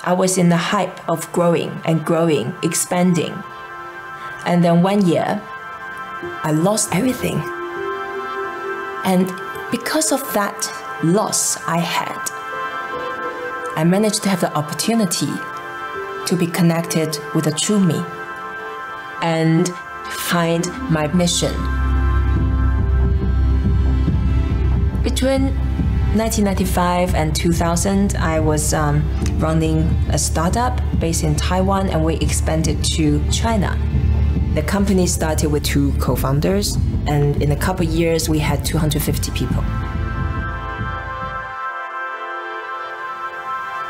I was in the hype of growing and growing, expanding. And then one year, I lost everything. And because of that loss I had, I managed to have the opportunity to be connected with the true me and find my mission. Between 1995 and 2000, I was running a startup based in Taiwan, and we expanded to China. The company started with 2 co-founders, and in a couple of years, we had 250 people.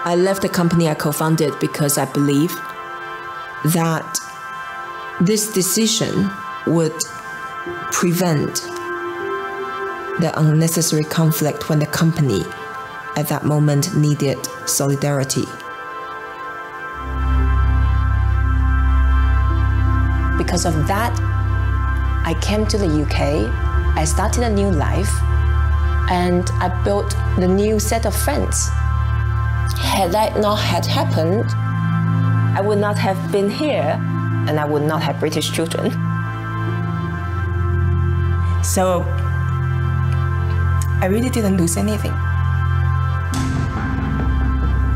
I left the company I co-founded because I believe that this decision would prevent the unnecessary conflict when the company at that moment needed solidarity. Because of that, I came to the UK, I started a new life, and I built the new set of friends. Had that not had happened, I would not have been here, and I would not have British children. So, I really didn't lose anything.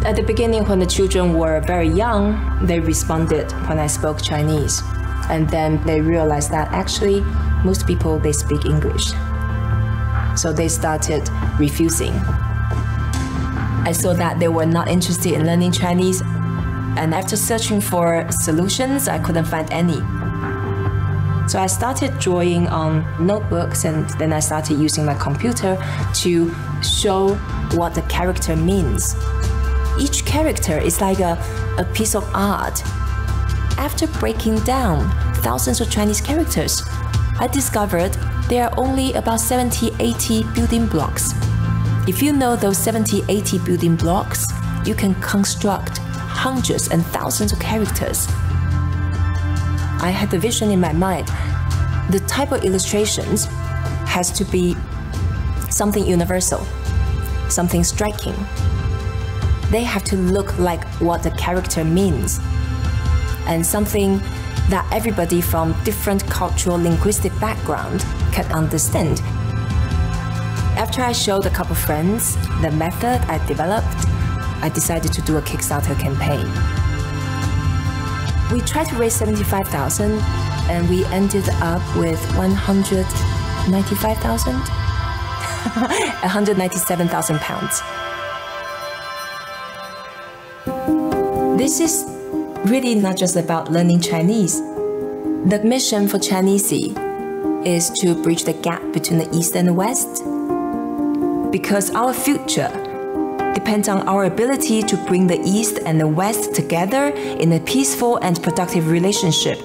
At the beginning, when the children were very young, they responded when I spoke Chinese. And then they realized that actually, most people, they speak English. So they started refusing. I saw that they were not interested in learning Chinese. And after searching for solutions, I couldn't find any. So I started drawing on notebooks, and then I started using my computer to show what the character means. Each character is like a piece of art. After breaking down thousands of Chinese characters, I discovered there are only about 70-80 building blocks. If you know those 70-80 building blocks, you can construct hundreds and thousands of characters. I had the vision in my mind. The type of illustrations has to be something universal, something striking. They have to look like what the character means, and something that everybody from different cultural linguistic background can understand. After I showed a couple friends the method I developed, I decided to do a Kickstarter campaign. We tried to raise 75,000, and we ended up with 195,000? 197,000 pounds. This is really not just about learning Chinese. The mission for Chinesey is to bridge the gap between the East and the West, because our future depends on our ability to bring the East and the West together in a peaceful and productive relationship.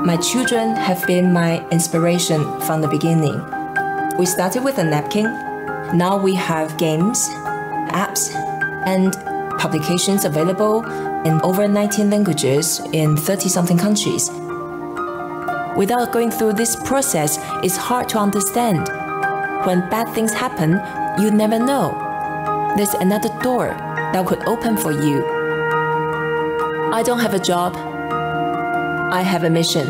My children have been my inspiration from the beginning. We started with a napkin. Now we have games, apps, and publications available in over 19 languages in 30-something countries. Without going through this process, it's hard to understand. When bad things happen, you never know. There's another door that could open for you. I don't have a job. I have a mission.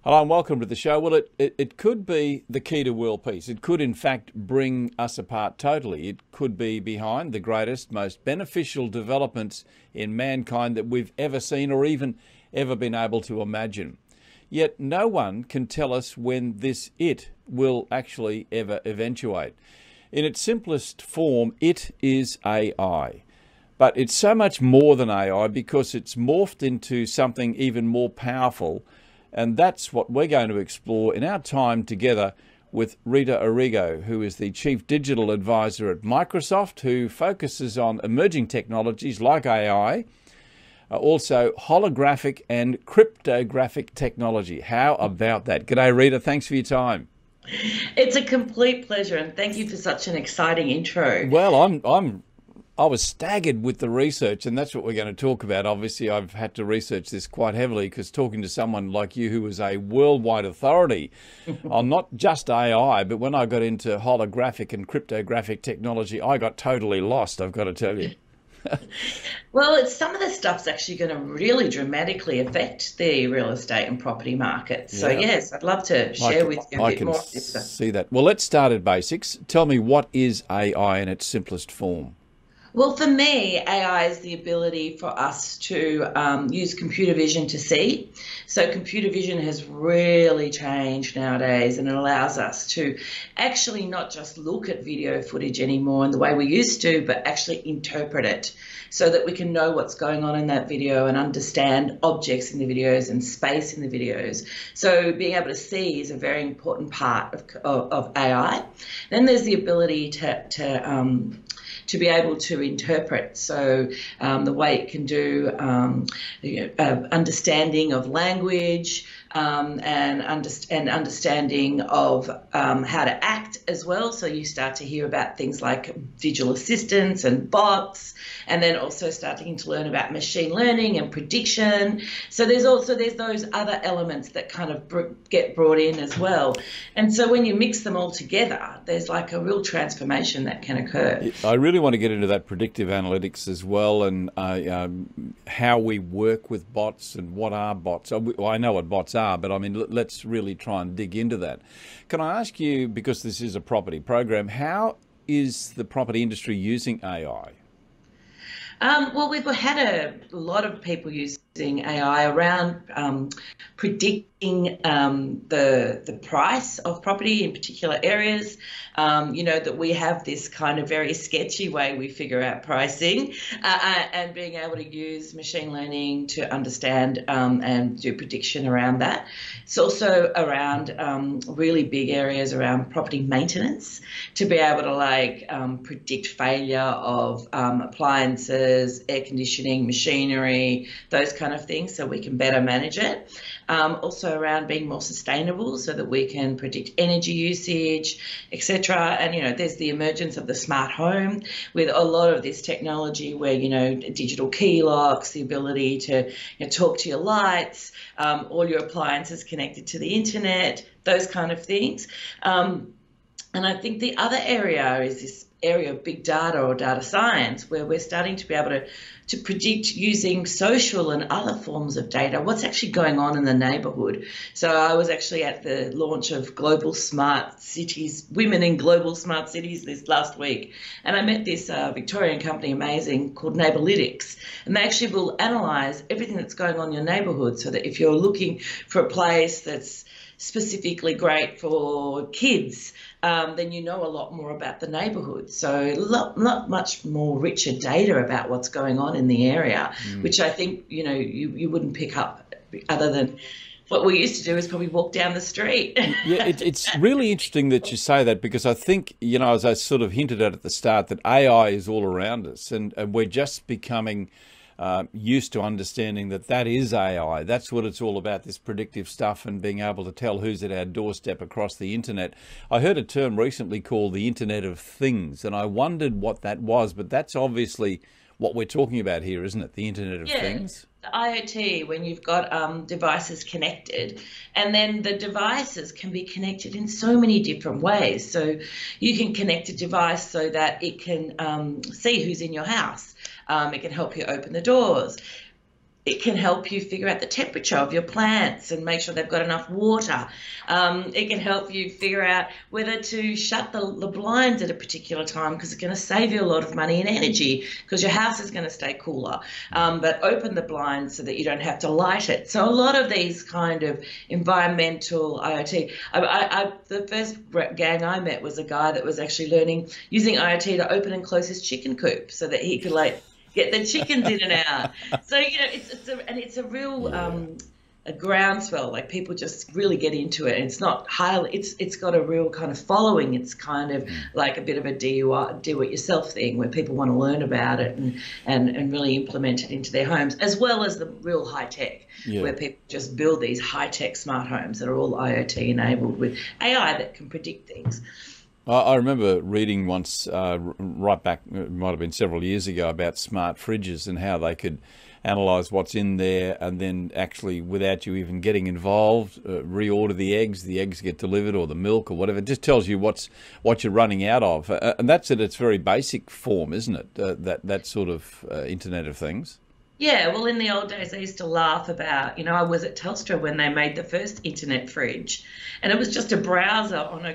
Hello and welcome to the show. Well, it could be the key to world peace. It could, in fact, bring us apart totally. It could be behind the greatest, most beneficial developments in mankind that we've ever seen or even ever been able to imagine. Yet no one can tell us when this it will actually ever eventuate. In its simplest form, it is AI. But it's so much more than AI because it's morphed into something even more powerful. And that's what we're going to explore in our time together with Rita Arrigo, who is the Chief Digital Advisor at Microsoft, who focuses on emerging technologies like AI, also holographic and cryptographic technology. How about that? G'day, Rita. Thanks for your time. It's a complete pleasure, and thank you for such an exciting intro. Well, I was staggered with the research, and that's what we're going to talk about. Obviously, I've had to research this quite heavily because talking to someone like you who is a worldwide authority on not just AI, but when I got into holographic and cryptographic technology, I got totally lost, I've got to tell you. Well, some of the stuff's actually going to really dramatically affect the real estate and property market. So, Yeah. yes, I'd love to share with you a I bit can more of this stuff. see that. Well, let's start at basics. Tell me, what is AI in its simplest form? Well, for me, AI is the ability for us to use computer vision to see. So computer vision has really changed nowadays, and it allows us to actually not just look at video footage anymore in the way we used to, but actually interpret it so that we can know what's going on in that video and understand objects in the videos and space in the videos. So being able to see is a very important part of AI. Then there's the ability to be able to interpret. So the way it can do understanding of language and understanding of how to act as well. So you start to hear about things like digital assistants and bots, and then also starting to learn about machine learning and prediction. So there's those other elements that kind of get brought in as well. And so when you mix them all together, there's like a real transformation that can occur. I really want to get into that predictive analytics as well, and how we work with bots and what are bots. I know what bots are, but I mean, let's really try and dig into that. Can I ask you, because this is a property program, how is the property industry using AI? Well, we've had a lot of people using AI around predicting the price of property in particular areas. That we have this kind of very sketchy way we figure out pricing, and being able to use machine learning to understand and do prediction around that. It's also around really big areas around property maintenance, to be able to predict failure of appliances, air conditioning, machinery, those kind of things, so we can better manage it. Also around being more sustainable, so that we can predict energy usage, etc. And there's the emergence of the smart home with a lot of this technology where digital key locks, the ability to talk to your lights, all your appliances connected to the internet, those kind of things. And I think the other area is this area of big data or data science, where we're starting to be able to predict using social and other forms of data what's actually going on in the neighbourhood. So I was actually at the launch of Global Smart Cities, Women in Global Smart Cities, this last week, and I met this Victorian company, Amazing, called Neighbourlytics, and they actually will analyse everything that's going on in your neighbourhood, so that if you're looking for a place that's specifically great for kids, then you know a lot more about the neighbourhood. So not much more richer data about what's going on in the area, which I think you wouldn't pick up other than what we used to do is probably walk down the street. Yeah, it's really interesting that you say that, because I think, as I sort of hinted at the start, that AI is all around us, and we're just becoming used to understanding that is AI. That's what it's all about, this predictive stuff and being able to tell who's at our doorstep across the internet. I heard a term recently called the Internet of Things, and I wondered what that was, but that's obviously what we're talking about here, isn't it? The Internet of Things. The IoT, when you've got devices connected, and then the devices can be connected in so many different ways. So you can connect a device so that it can see who's in your house. It can help you open the doors. It can help you figure out the temperature of your plants and make sure they've got enough water. It can help you figure out whether to shut the blinds at a particular time, because it's going to save you a lot of money and energy, because your house is going to stay cooler. But open the blinds so that you don't have to light it. So a lot of these kind of environmental IoT. The first gang I met was a guy that was actually learning using IoT to open and close his chicken coop so that he could get the chickens in and out. So it's a real a groundswell, like people just really get into it. And it's not highly, it's got a real kind of following. It's kind of like a bit of a do it yourself thing where people want to learn about it and really implement it into their homes, as well as the real high tech, where people just build these high tech smart homes that are all IoT enabled with AI that can predict things. I remember reading once, right back, it might have been several years ago, about smart fridges and how they could analyse what's in there and then actually, without you even getting involved, reorder the eggs get delivered, or the milk or whatever. It just tells you what you're running out of. And that's at its very basic form, isn't it? That sort of Internet of Things. Yeah, well, in the old days, I used to laugh about, I was at Telstra when they made the first internet fridge, and it was just a browser on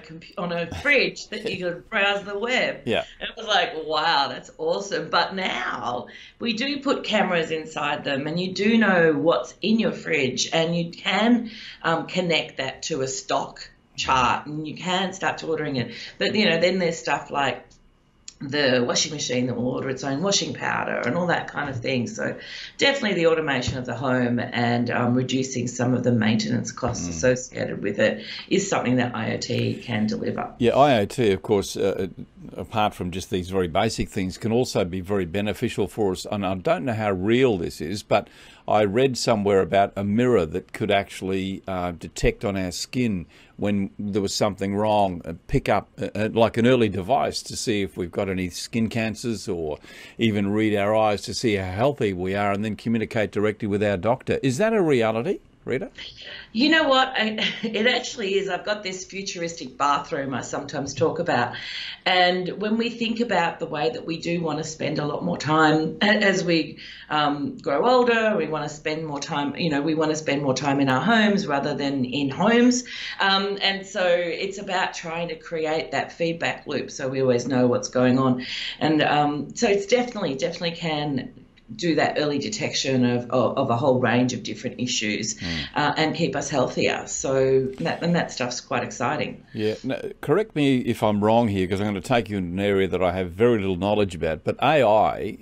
a fridge that you could browse the web. Yeah. And it was like, wow, that's awesome. But now we do put cameras inside them, and you do know what's in your fridge, and you can connect that to a stock chart, and you can start to ordering it. But, then there's stuff like the washing machine that will order its own washing powder and all that kind of thing. So definitely the automation of the home and reducing some of the maintenance costs associated with it is something that IoT can deliver. Yeah, IoT, of course, apart from just these very basic things, can also be very beneficial for us. And I don't know how real this is, but I read somewhere about a mirror that could actually detect on our skin when there was something wrong, pick up like an early device to see if we've got any skin cancers, or even read our eyes to see how healthy we are, and then communicate directly with our doctor. Is that a reality, Rita? You know what? It actually is. I've got this futuristic bathroom I sometimes talk about. And when we think about the way that we do want to spend a lot more time as we grow older, we want to spend more time, we want to spend more time in our homes rather than in homes. And so it's about trying to create that feedback loop so we always know what's going on. And so it's definitely can do that early detection of a whole range of different issues and keep us healthier. So that stuff's quite exciting. Yeah. Now, correct me if I'm wrong here, because I'm going to take you into an area that I have very little knowledge about. But AI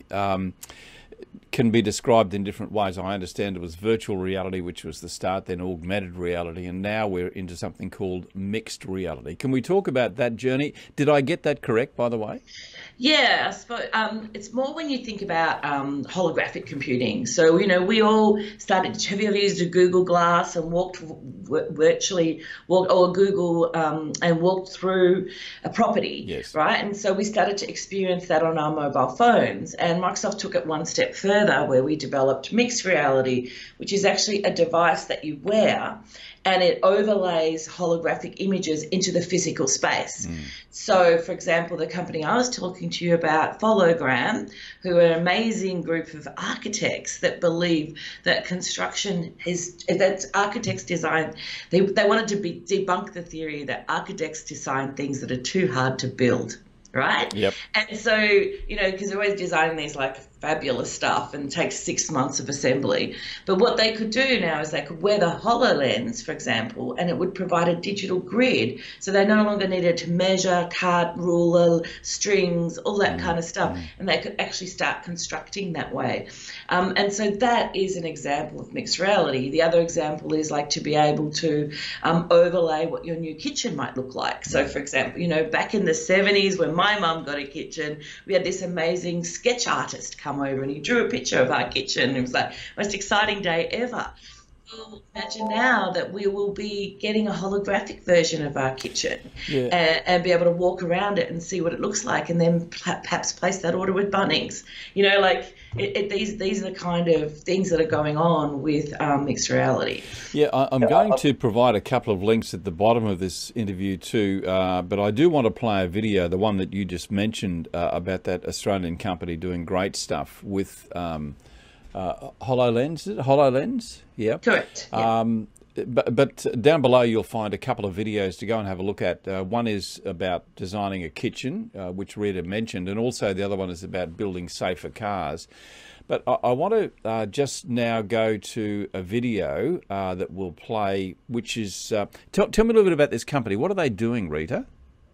can be described in different ways. I understand it was virtual reality, which was the start, then augmented reality, and now we're into something called mixed reality. Can we talk about that journey? Did I get that correct, by the way? Yeah, I suppose it's more when you think about holographic computing. So, we all started, have you ever used a Google Glass and walked Google and walked through a property? Yes. Right? And so we started to experience that on our mobile phones, and Microsoft took it one step further, where we developed mixed reality, which is actually a device that you wear, and it overlays holographic images into the physical space. So, for example, the company I was talking to you about, Hologram, who are an amazing group of architects that believe that that architects design, they wanted to debunk the theory that architects design things that are too hard to build. Right? Yep. And so, because they're always designing these like fabulous stuff and takes 6 months of assembly. But what they could do now is they could wear the HoloLens, for example, and it would provide a digital grid. So they no longer needed to measure, cut, ruler, strings, all that kind of stuff. And they could actually start constructing that way. And so that is an example of mixed reality. The other example is like to be able to overlay what your new kitchen might look like. So, for example, back in the 70s when my mum got a kitchen, we had this amazing sketch artist come over and he drew a picture of our kitchen. It was like the most exciting day ever. Well, imagine now that we will be getting a holographic version of our kitchen and be able to walk around it and see what it looks like, and then perhaps place that order with Bunnings. These are the kind of things that are going on with mixed reality. Yeah, I'm going to provide a couple of links at the bottom of this interview too, but I do want to play a video, the one that you just mentioned about that Australian company doing great stuff with HoloLens. Is it HoloLens? Yeah. Correct. But down below you'll find a couple of videos to go and have a look at. One is about designing a kitchen, which Rita mentioned, and also the other one is about building safer cars. But I want to just now go to a video that will play, which is... tell me a little bit about this company. What are they doing, Rita,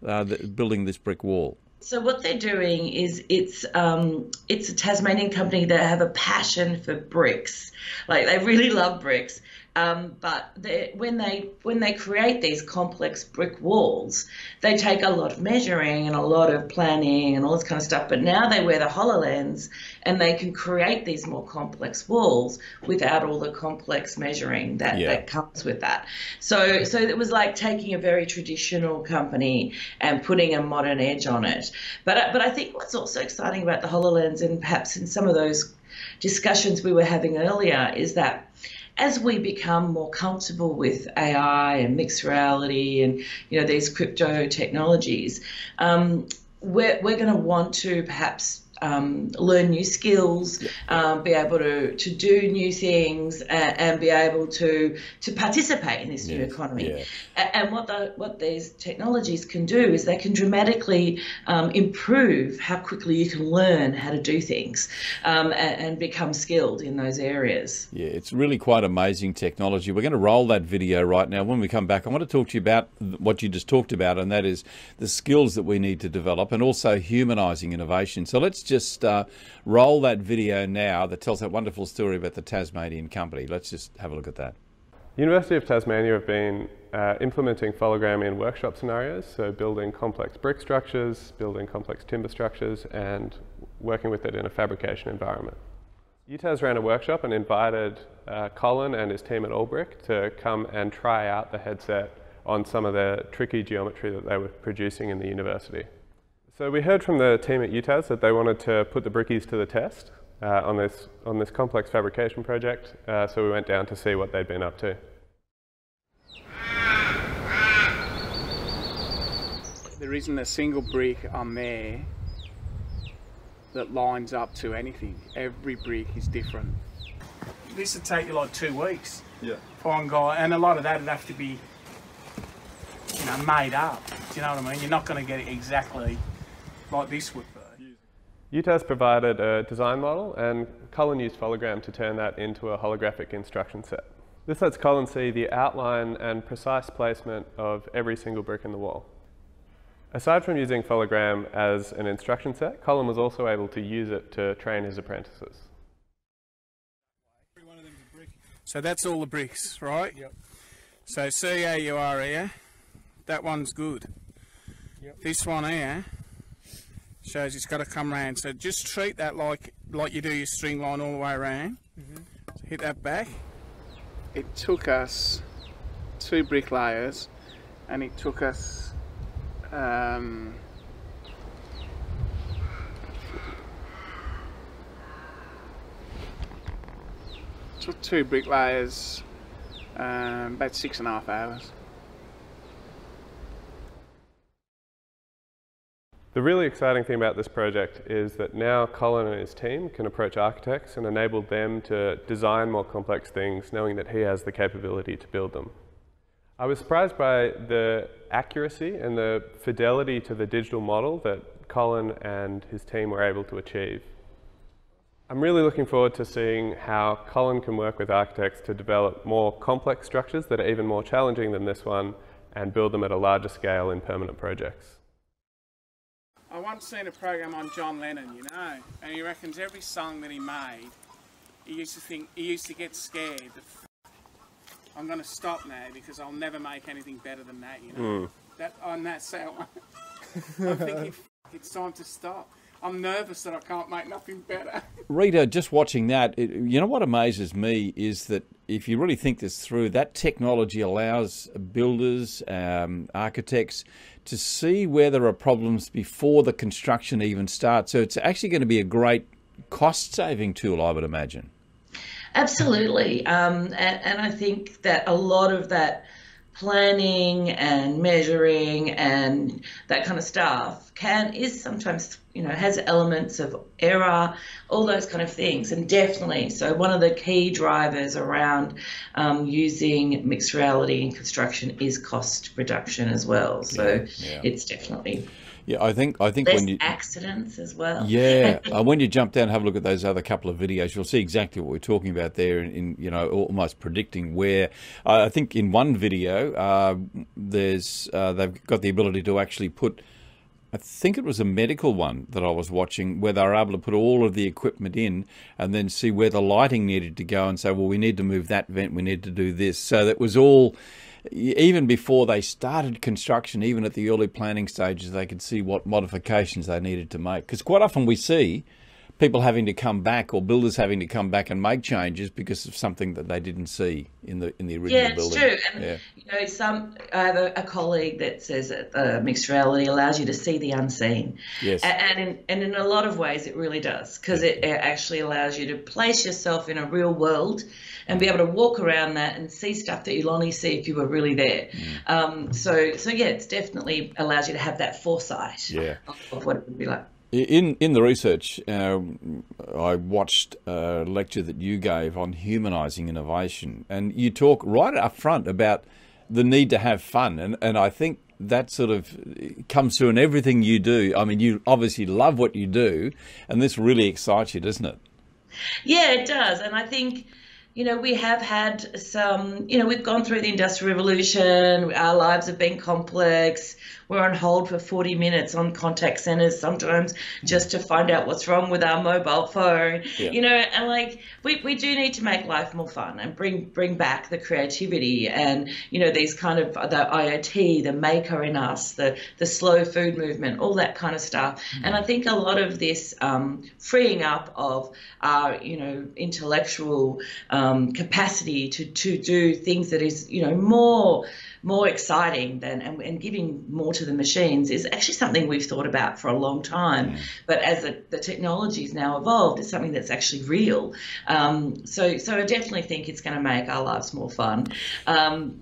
building this brick wall? So what they're doing is it's a Tasmanian company that have a passion for bricks. Like they really love bricks. But when they create these complex brick walls, they take a lot of measuring and a lot of planning and all this kind of stuff. But now they wear the HoloLens and they can create these more complex walls without all the complex measuring that comes with that. So it was like taking a very traditional company and putting a modern edge on it. But I think what's also exciting about the HoloLens, and perhaps in some of those discussions we were having earlier, is that as we become more comfortable with AI and mixed reality and these crypto technologies, we're going to want to perhaps learn new skills, be able to do new things, and be able to participate in this new economy. And what these technologies can do is they can dramatically improve how quickly you can learn how to do things and become skilled in those areas. Yeah, it's really quite amazing technology. We're going to roll that video right now. When we come back, I want to talk to you about what you just talked about, and that is the skills that we need to develop and also humanizing innovation. So let's just roll that video now that tells that wonderful story about the Tasmanian company. Let's just have a look at that. University of Tasmania have been implementing Hologram in workshop scenarios, so building complex brick structures, building complex timber structures, and working with it in a fabrication environment. UTAS ran a workshop and invited Colin and his team at Allbrick to come and try out the headset on some of the tricky geometry that they were producing in the university. So we heard from the team at UTAS that they wanted to put the brickies to the test on this complex fabrication project, so we went down to see what they'd been up to. There isn't a single brick on there that lines up to anything. Every brick is different. This would take you like 2 weeks. Yeah. For one guy, and a lot of that would have to be, made up. Do you know what I mean? You're not going to get it exactly like this would be. UTAS provided a design model, and Colin used Hologram to turn that into a holographic instruction set. This lets Colin see the outline and precise placement of every single brick in the wall. Aside from using Hologram as an instruction set, Colin was also able to use it to train his apprentices. So that's all the bricks, right? Yep. So see how you are here. That one's good. Yep. This one here shows it's got to come round. So just treat that like you do your string line all the way around. So hit that back. It took us 2 brick layers, and it took us took 2 brick layers, about 6.5 hours. The really exciting thing about this project is that now Colin and his team can approach architects and enable them to design more complex things, knowing that he has the capability to build them. I was surprised by the accuracy and the fidelity to the digital model that Colin and his team were able to achieve. I'm really looking forward to seeing how Colin can work with architects to develop more complex structures that are even more challenging than this one and build them at a larger scale in permanent projects. I once seen a program on John Lennon, and he reckons every song that he made, he used to get scared that I'm going to stop now because I'll never make anything better than that, That's how I'm thinking, it's time to stop. I'm nervous that I can't make nothing better. Rita, just watching that, what amazes me is that if you really think this through, that technology allows builders, architects to see where there are problems before the construction even starts. So it's actually going to be a great cost-saving tool, I would imagine. Absolutely. And I think that a lot of that planning and measuring and that kind of stuff is sometimes, has elements of error, all those kind of things. And definitely, so one of the key drivers around using mixed reality in construction is cost reduction as well. So it's definitely... Yeah, I think less when you accidents as well. Yeah, when you jump down and have a look at those other couple of videos, you'll see exactly what we're talking about there. In almost predicting where. I think in one video, they've got the ability to actually put I think it was a medical one that I was watching, where they were able to put all of the equipment in and then see where the lighting needed to go and say, well, we need to move that vent, we need to do this. So that was all, even before they started construction, even at the early planning stages, they could see what modifications they needed to make. Because quite often we see people having to come back, or builders having to come back and make changes because of something that they didn't see in the original building. Yeah, it's true. And you know, I have a colleague that says that mixed reality allows you to see the unseen. Yes. And in a lot of ways it really does, because it actually allows you to place yourself in a real world and be able to walk around that and see stuff that you'll only see if you were really there. So yeah, it's definitely allows you to have that foresight of what it would be like. In the research, I watched a lecture that you gave on humanizing innovation, and you talk right up front about the need to have fun, and I think that sort of comes through in everything you do. I mean, you obviously love what you do, and this really excites you, doesn't it? Yeah, it does, and I think, you know, we have had some, you know, we've gone through the Industrial Revolution, our lives have been complex, we're on hold for 40 minutes on contact centres sometimes just to find out what's wrong with our mobile phone, you know, and like we do need to make life more fun and bring back the creativity and, you know, these kind of the IoT, the maker in us, the slow food movement, all that kind of stuff. And I think a lot of this freeing up of our, you know, intellectual capacity to do things that is, you know, more exciting than and giving more to the machines is actually something we've thought about for a long time. But as the technology's now evolved, it's something that's actually real. So I definitely think it's going to make our lives more fun. I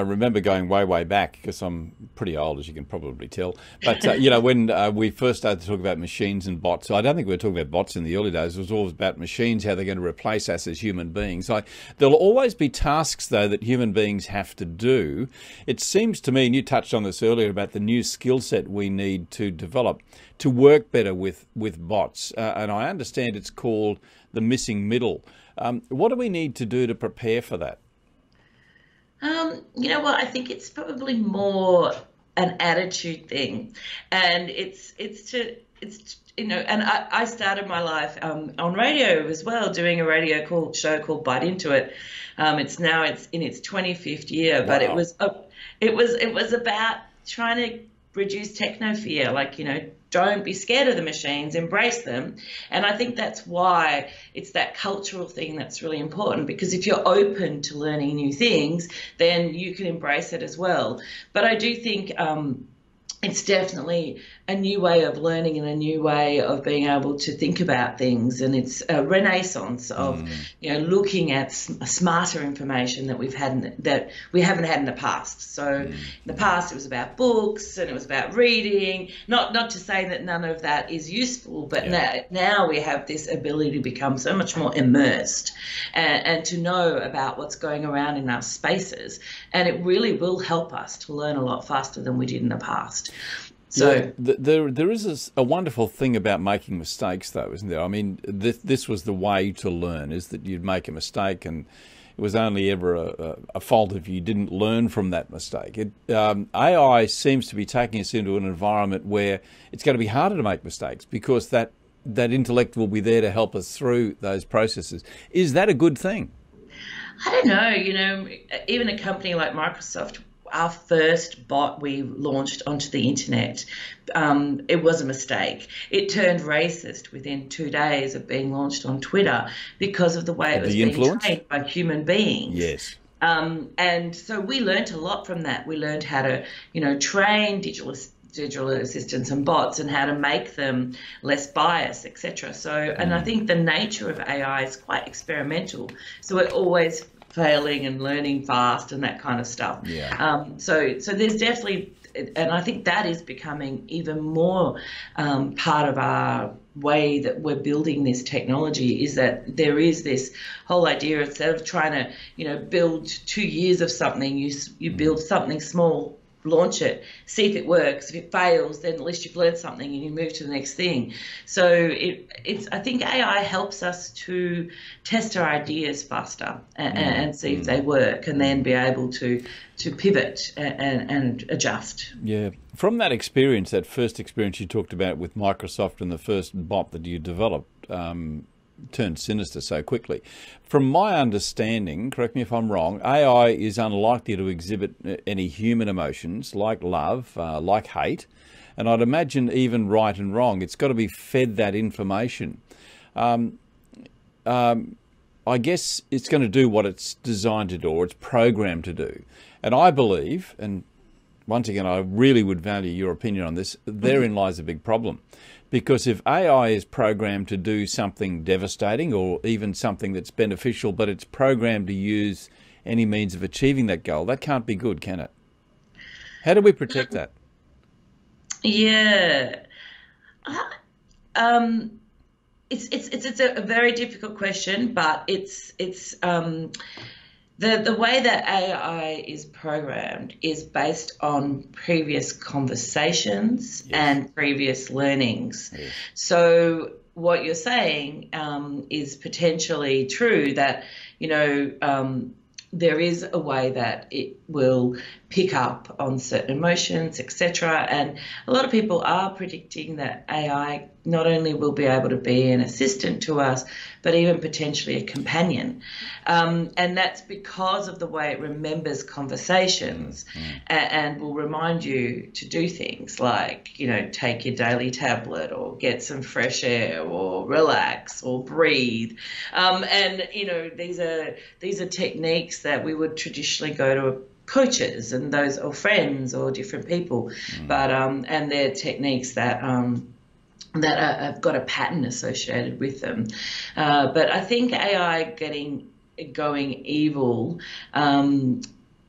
remember going way back, because I'm pretty old, as you can probably tell. But, you know, when we first started to talk about machines and bots, I don't think we were talking about bots in the early days. It was always about machines, how they're going to replace us as human beings. There'll always be tasks, though, that human beings have to do. It seems to me, and you touched on this earlier, about the new skill set we need to develop to work better with bots. And I understand it's called the missing middle. What do we need to do to prepare for that? You know what? I think it's probably more an attitude thing, and it's you know. And I started my life on radio as well, doing a radio show called Bite Into It. It's in its 25th year, but it was about trying to reduce techno fear, like, you know, don't be scared of the machines, embrace them. And I think that's why it's that cultural thing that's really important, because if you're open to learning new things, then you can embrace it as well. But I do think it's definitely a new way of learning and a new way of being able to think about things, and it's a renaissance of you know, looking at smarter information that we haven't had in the past. So in the past it was about books and it was about reading, not to say that none of that is useful, but now we have this ability to become so much more immersed and to know about what's going around in our spaces, and it really will help us to learn a lot faster than we did in the past. So there is a wonderful thing about making mistakes, though, isn't there? I mean, this was the way to learn, is that you'd make a mistake, and it was only ever a fault if you didn't learn from that mistake. AI seems to be taking us into an environment where it's going to be harder to make mistakes, because that intellect will be there to help us through those processes. Is that a good thing? I don't know. You know, even a company like Microsoft, our first bot we launched onto the internet, it was a mistake. It turned racist within 2 days of being launched on Twitter because of the way it was being trained by human beings. Yes. And so we learned a lot from that. We learned how to, you know, train digital assistants and bots, and how to make them less biased, etc. So, and I think the nature of AI is quite experimental. So we're always failing and learning fast and that kind of stuff. So there's definitely, and I think that is becoming even more part of our way that we're building this technology, is that there is this whole idea, instead of trying to, you know, build 2 years of something, you build something small launch it, see if it works. If it fails, then at least you've learned something and you move to the next thing. So I think AI helps us to test our ideas faster and see if they work, and then be able to pivot and adjust. Yeah. From that experience, that first experience you talked about with Microsoft and the first bot that you developed, turned sinister so quickly. From my understanding, correct me if I'm wrong, AI is unlikely to exhibit any human emotions like love, like hate, and I'd imagine even right and wrong. It's got to be fed that information. I guess it's going to do what it's designed to do, or it's programmed to do. And I believe, and once again, I really would value your opinion on this, therein lies a big problem. Because if AI is programmed to do something devastating or even something that's beneficial, but it's programmed to use any means of achieving that goal, that can't be good, can it? How do we protect that? Yeah. It's a very difficult question, but it's the way that AI is programmed is based on previous conversations and previous learnings. Yes. So what you're saying is potentially true, that, you know, there is a way that it will pick up on certain emotions, etc. And a lot of people are predicting that AI not only will be able to be an assistant to us, but even potentially a companion. And that's because of the way it remembers conversations and will remind you to do things like, you know, take your daily tablet or get some fresh air or relax or breathe. And, you know, these are techniques that we would traditionally go to coaches and those, or friends or different people, but and they're techniques that that have got a pattern associated with them. But I think AI going evil,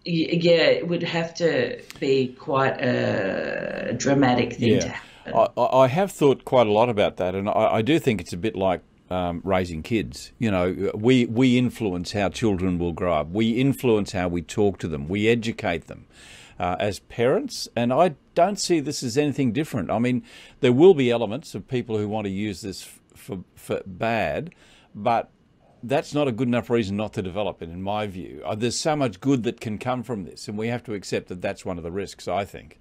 it would have to be quite a dramatic thing to happen. I have thought quite a lot about that, and I do think it's a bit like raising kids. You know, we influence how children will grow up. We influence how we talk to them. We educate them as parents, and I don't see this as anything different. I mean, there will be elements of people who want to use this for bad, but that's not a good enough reason not to develop it, in my view. There's so much good that can come from this, and we have to accept that that's one of the risks, I think.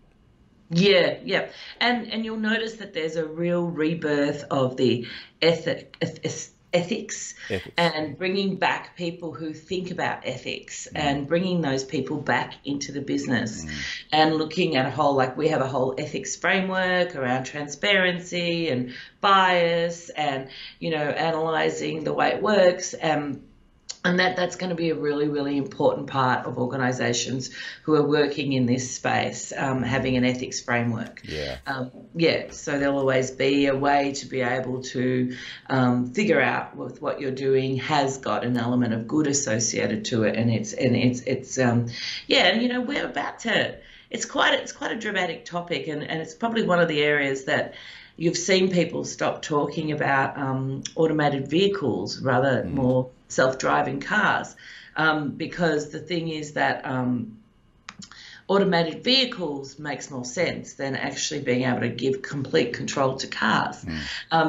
Yeah. And you'll notice that there's a real rebirth of the ethics and bringing back people who think about ethics and bringing those people back into the business and looking at we have a whole ethics framework around transparency and bias and, you know, analyzing the way it works. And that's going to be a really, really important part of organisations who are working in this space, having an ethics framework. So there'll always be a way to be able to figure out if what you're doing has got an element of good associated to it, and you know, we're about to. It's quite a dramatic topic, and it's probably one of the areas that you've seen people stop talking about automated vehicles, rather more self-driving cars, because the thing is that automated vehicles makes more sense than actually being able to give complete control to cars,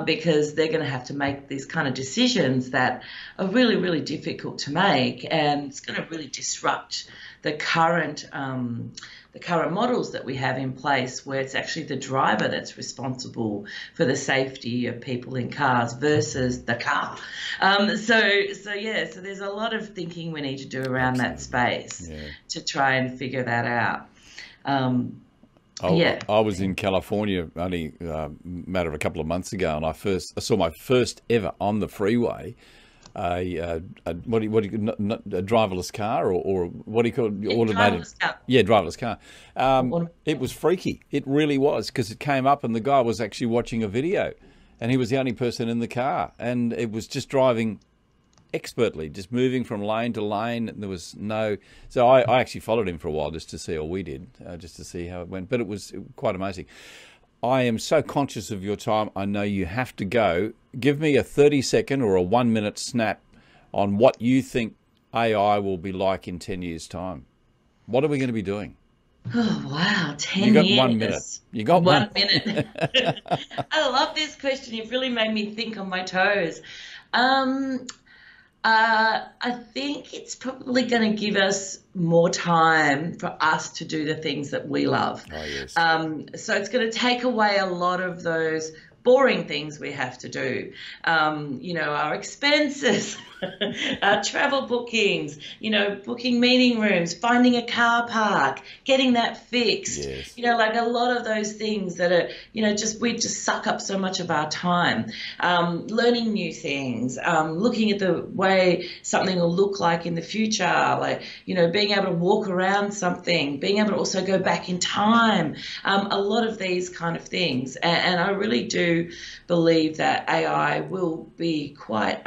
because they're going to have to make these kind of decisions that are really, really difficult to make, and it's going to really disrupt the current models that we have in place, where it's actually the driver that's responsible for the safety of people in cars versus the car. So there's a lot of thinking we need to do around that space to try and figure that out. I was in California only a matter of a couple of months ago, and I saw my first ever on the freeway a driverless car, or what do you call it? Automated. Driverless car. Yeah, driverless car. It was freaky. It really was, because it came up and the guy was actually watching a video, and he was the only person in the car, and it was just driving expertly, just moving from lane to lane. And there was no. So I actually followed him for a while just to see, or we did, just to see how it went. But it was quite amazing. I am so conscious of your time. I know you have to go. Give me a 30-second or a 1-minute snap on what you think AI will be like in 10 years' time. What are we going to be doing? Oh, wow, 10 You got years. 1 minute. You got 1 minute. I love this question. You've really made me think on my toes. I think it's probably going to give us more time for us to do the things that we love. Oh, yes. So it's going to take away a lot of those boring things we have to do. Our expenses, our travel bookings, booking meeting rooms, finding a car park, getting that fixed. Yes. Like a lot of those things that are, we just suck up so much of our time. Learning new things, looking at the way something will look like in the future, like, being able to walk around something, being able to also go back in time, a lot of these kind of things. And I really do believe that AI will be quite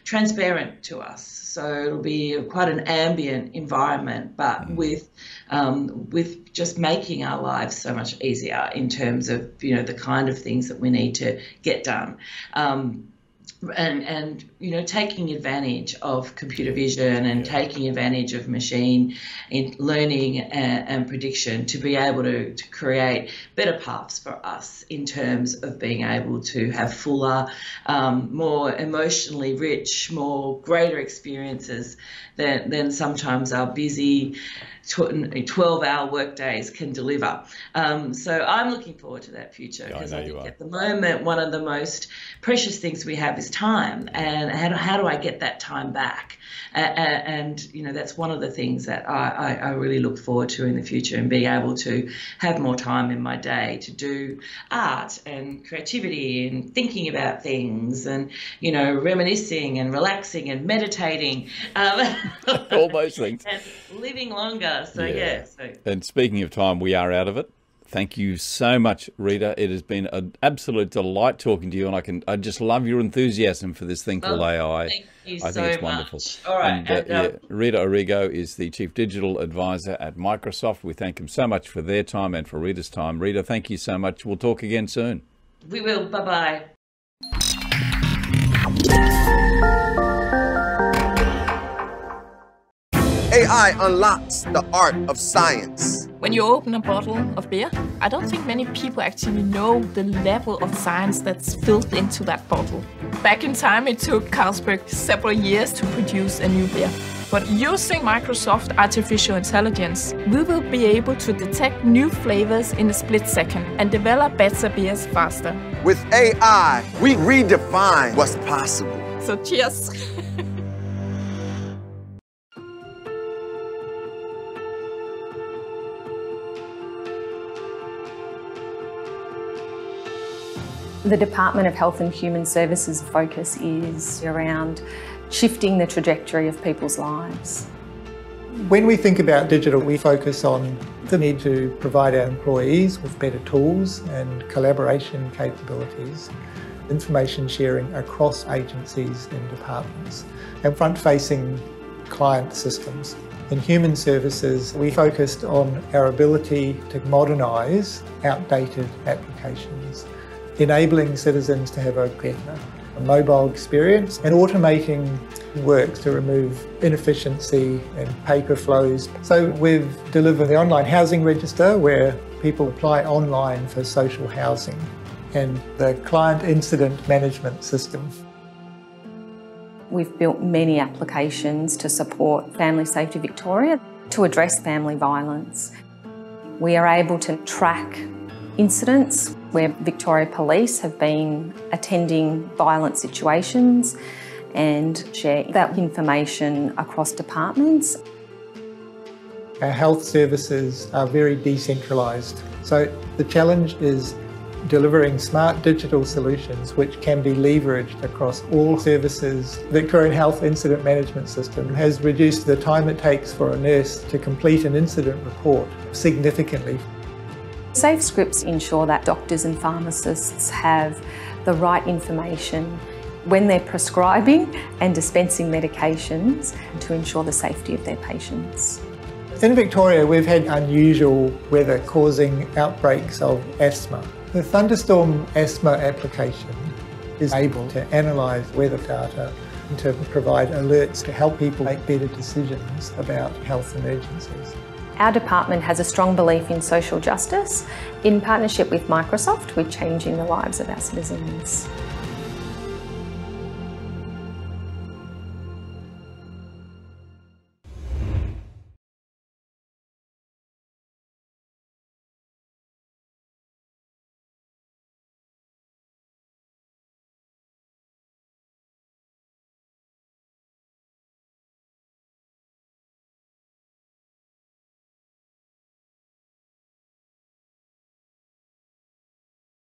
transparent to us. So it'll be quite an ambient environment, but with just making our lives so much easier in terms of, the kind of things that we need to get done. And taking advantage of computer vision and taking advantage of machine in learning and prediction to be able to create better paths for us in terms of being able to have fuller, more emotionally rich, greater experiences than sometimes our busy 12-hour work days can deliver. So I'm looking forward to that future, because I think at the moment one of the most precious things we have is time, and how do I get that time back? And that's one of the things that I really look forward to in the future, and being able to have more time in my day to do art and creativity and thinking about things and reminiscing and relaxing and meditating, all those things, and living longer. So And speaking of time, we are out of it. Thank you so much, Rita. It has been an absolute delight talking to you, and I just love your enthusiasm for this thing called AI. Thank you I think it's wonderful. All right. And, Rita Arrigo is the Chief Digital Advisor at Microsoft. We thank them so much for their time and for Rita's time. Rita, thank you so much. We'll talk again soon. We will. Bye-bye. AI unlocks the art of science. When you open a bottle of beer, I don't think many people actually know the level of science that's filled into that bottle. Back in time, it took Carlsberg several years to produce a new beer. But using Microsoft Artificial Intelligence, we will be able to detect new flavors in a split second and develop better beers faster. With AI, we redefine what's possible. So cheers! The Department of Health and Human Services focus is around shifting the trajectory of people's lives. When we think about digital, we focus on the need to provide our employees with better tools and collaboration capabilities, information sharing across agencies and departments, and front-facing client systems. In human services, we focused on our ability to modernise outdated applications, enabling citizens to have a better mobile experience and automating work to remove inefficiency and paper flows. So we've delivered the online housing register where people apply online for social housing, and the client incident management system. We've built many applications to support Family Safety Victoria to address family violence. We are able to track incidents where Victoria Police have been attending violent situations and share that information across departments. Our health services are very decentralised, so the challenge is delivering smart digital solutions which can be leveraged across all services. Victorian Health Incident Management System has reduced the time it takes for a nurse to complete an incident report significantly. Safe scripts ensure that doctors and pharmacists have the right information when they're prescribing and dispensing medications to ensure the safety of their patients. In Victoria, we've had unusual weather causing outbreaks of asthma. The thunderstorm asthma application is able to analyse weather data and to provide alerts to help people make better decisions about health emergencies. Our department has a strong belief in social justice. In partnership with Microsoft, we're changing the lives of our citizens.